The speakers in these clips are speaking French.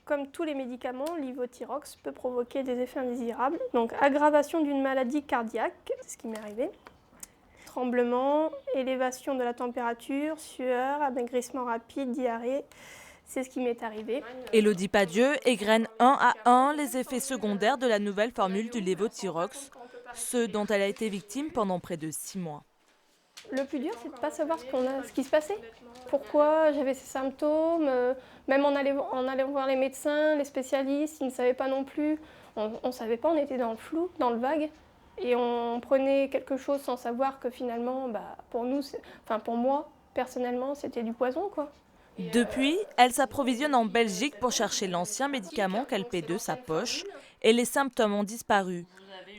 Comme tous les médicaments, l'Ivothyrox peut provoquer des effets indésirables. Donc aggravation d'une maladie cardiaque, c'est ce qui m'est arrivé. Tremblement, élévation de la température, sueur, amaigrissement rapide, diarrhée, c'est ce qui m'est arrivé. Élodie Padieu égrène un à un les effets secondaires de la nouvelle formule du Levothyrox, ceux dont elle a été victime pendant près de 6 mois. Le plus dur, c'est de ne pas savoir ce qui se passait. Pourquoi j'avais ces symptômes, même en allant voir les médecins, les spécialistes, ils ne savaient pas non plus. On ne savait pas, on était dans le flou, dans le vague. Et on prenait quelque chose sans savoir que finalement, pour moi, personnellement, c'était du poison, quoi. Depuis, elle s'approvisionne en Belgique pour chercher l'ancien médicament qu'elle paie de sa poche et les symptômes ont disparu.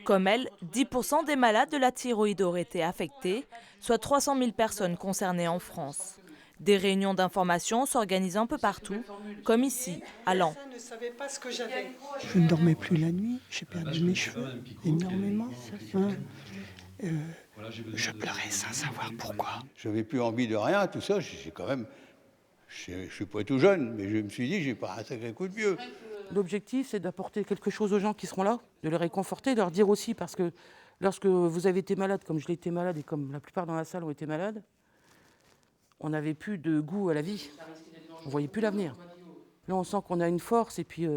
Comme elle, 10% des malades de la thyroïde auraient été affectés, soit 300 000 personnes concernées en France. Des réunions d'information s'organisent un peu partout, comme ici, à Laon. Je ne dormais plus la nuit, j'ai perdu mes cheveux énormément. Je pleurais sans savoir pourquoi. Je n'avais plus envie de rien, tout ça, je ne suis pas tout jeune, mais je me suis dit, j'ai pas un sacré coup de vieux. L'objectif, c'est d'apporter quelque chose aux gens qui seront là, de les réconforter, de leur dire aussi, parce que lorsque vous avez été malade, comme je l'ai été malade et comme la plupart dans la salle ont été malades, on n'avait plus de goût à la vie. On ne voyait plus l'avenir. Là, on sent qu'on a une force et puis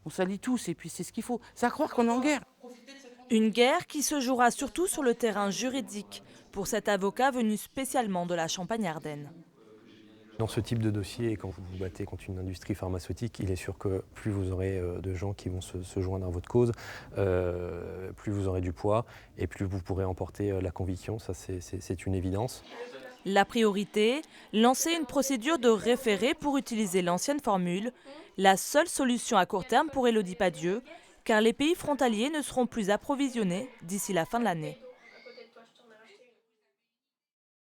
on s'allie tous et puis c'est ce qu'il faut. C'est à croire qu'on est en guerre. Une guerre qui se jouera surtout sur le terrain juridique pour cet avocat venu spécialement de la Champagne-Ardenne. Dans ce type de dossier, quand vous vous battez contre une industrie pharmaceutique, il est sûr que plus vous aurez de gens qui vont se joindre à votre cause, plus vous aurez du poids et plus vous pourrez emporter la conviction, ça c'est une évidence. La priorité, lancer une procédure de référé pour utiliser l'ancienne formule, la seule solution à court terme pour Élodie Padieu, car les pays frontaliers ne seront plus approvisionnés d'ici la fin de l'année.